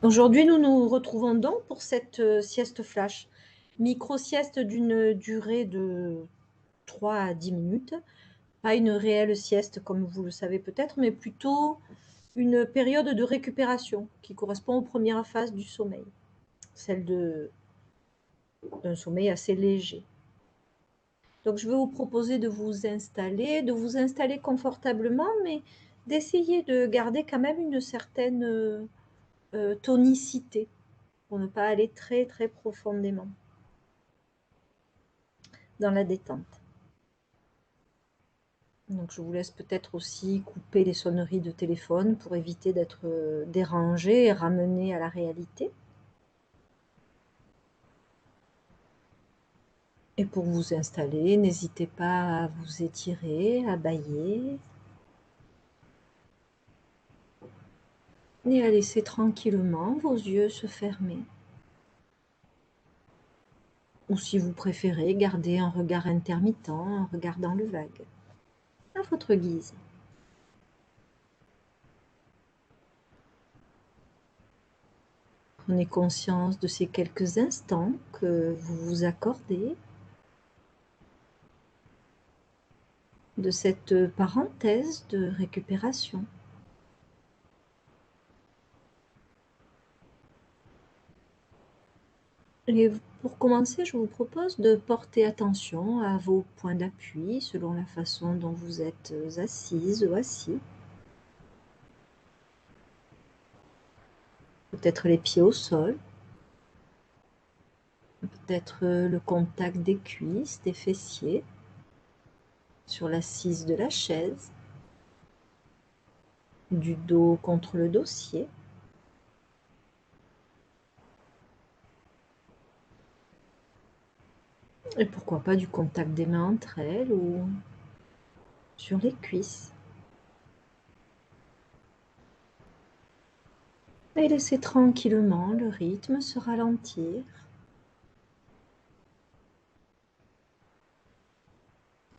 Aujourd'hui, nous nous retrouvons donc pour cette sieste flash. Micro-sieste d'une durée de 3 à 10 minutes. Pas une réelle sieste comme vous le savez peut-être, mais plutôt une période de récupération qui correspond aux premières phases du sommeil, celle d'un sommeil assez léger. Donc je vais vous proposer de vous installer confortablement, mais d'essayer de garder quand même une certaine tonicité pour ne pas aller très très profondément dans la détente. Donc je vous laisse peut-être aussi couper les sonneries de téléphone pour éviter d'être dérangé et ramené à la réalité. Et pour vous installer, n'hésitez pas à vous étirer, à bâiller et à laisser tranquillement vos yeux se fermer. Ou si vous préférez, gardez un regard intermittent en regardant le vague, à votre guise. Prenez conscience de ces quelques instants que vous vous accordez, de cette parenthèse de récupération. Et pour commencer, je vous propose de porter attention à vos points d'appui selon la façon dont vous êtes assise ou assis. Peut-être les pieds au sol, peut-être le contact des cuisses, des fessiers sur l'assise de la chaise, du dos contre le dossier. Et pourquoi pas du contact des mains entre elles ou sur les cuisses. Et laissez tranquillement le rythme se ralentir.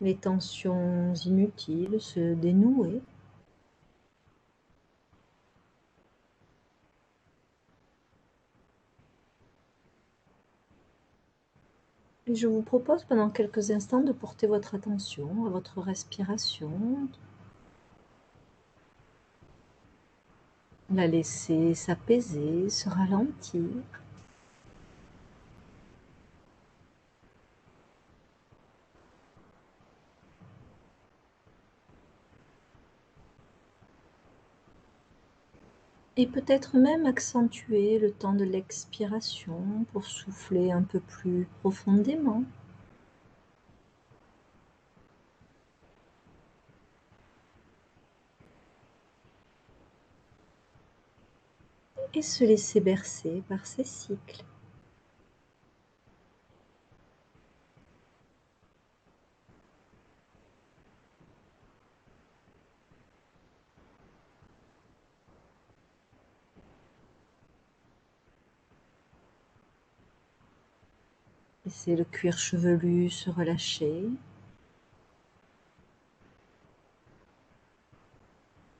Les tensions inutiles se dénouer. Et je vous propose pendant quelques instants de porter votre attention à votre respiration, la laisser s'apaiser, se ralentir. Et peut-être même accentuer le temps de l'expiration pour souffler un peu plus profondément. Et se laisser bercer par ces cycles. Laissez le cuir chevelu se relâcher,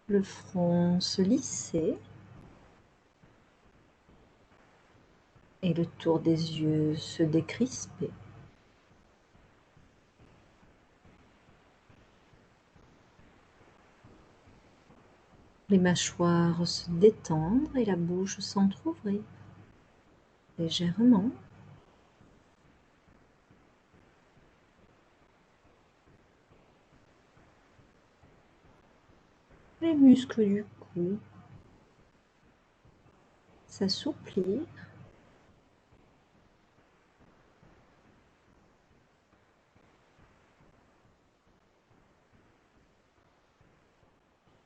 le front se lisser et le tour des yeux se décrisper. Les mâchoires se détendre et la bouche s'entrouvrir légèrement. Les muscles du cou s'assouplir.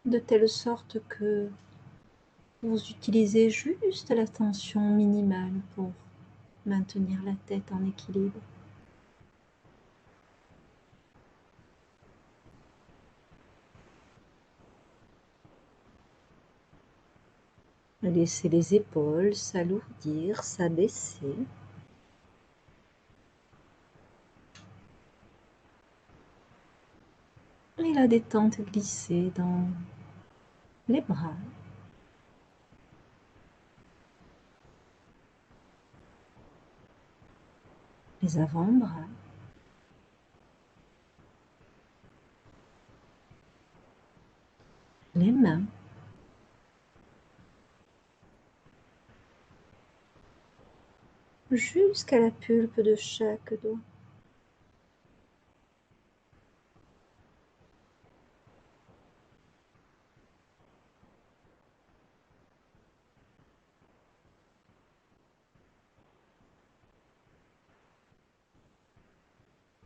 De telle sorte que vous utilisez juste la tension minimale pour maintenir la tête en équilibre. Laissez les épaules s'alourdir, s'abaisser. Et la détente glisser dans les bras, les avant-bras, les mains, jusqu'à la pulpe de chaque doigt.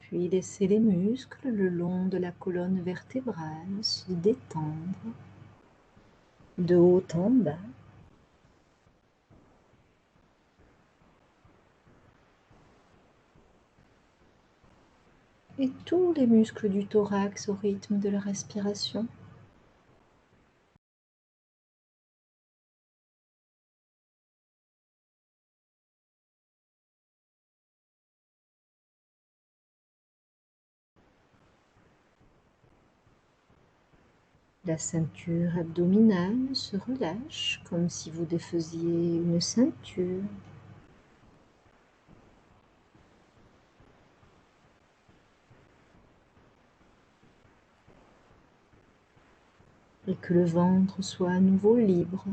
Puis laissez les muscles le long de la colonne vertébrale se détendre de haut en bas. Et tous les muscles du thorax au rythme de la respiration. La ceinture abdominale se relâche comme si vous défaisiez une ceinture. Et que le ventre soit à nouveau libre,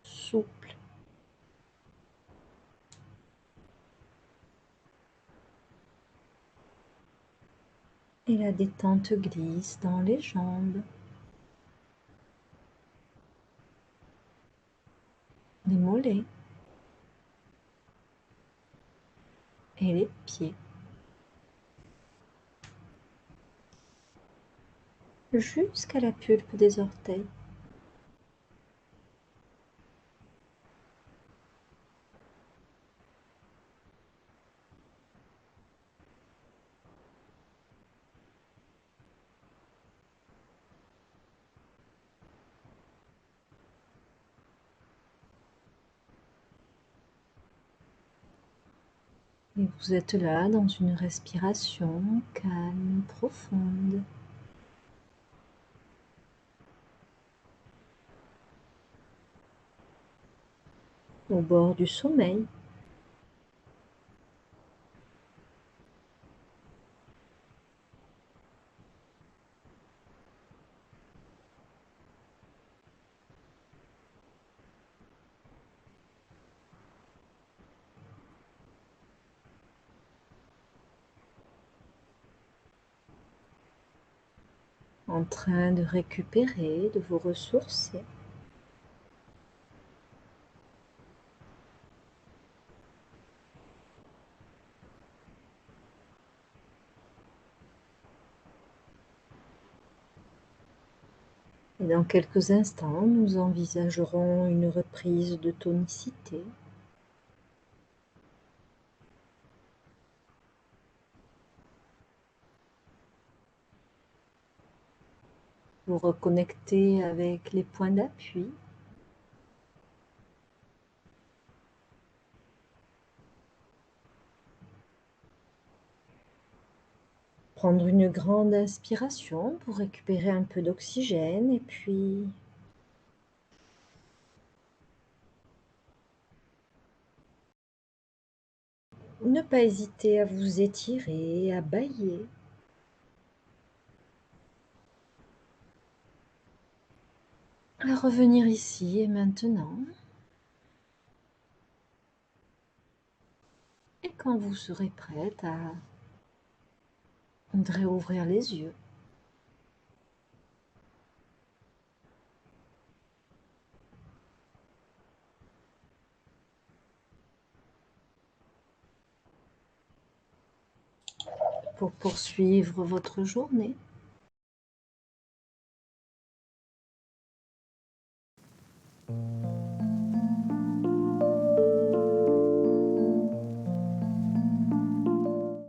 souple. Et la détente glisse dans les jambes, les mollets et les pieds. Jusqu'à la pulpe des orteils. Et vous êtes là dans une respiration calme, profonde. Au bord du sommeil. En train de récupérer, de vous ressourcer. Et dans quelques instants, nous envisagerons une reprise de tonicité. Vous reconnectez avec les points d'appui. Prendre une grande inspiration pour récupérer un peu d'oxygène et puis ne pas hésiter à vous étirer, à bâiller. À revenir ici et maintenant. Et quand vous serez prête à réouvrir les yeux. Pour poursuivre votre journée.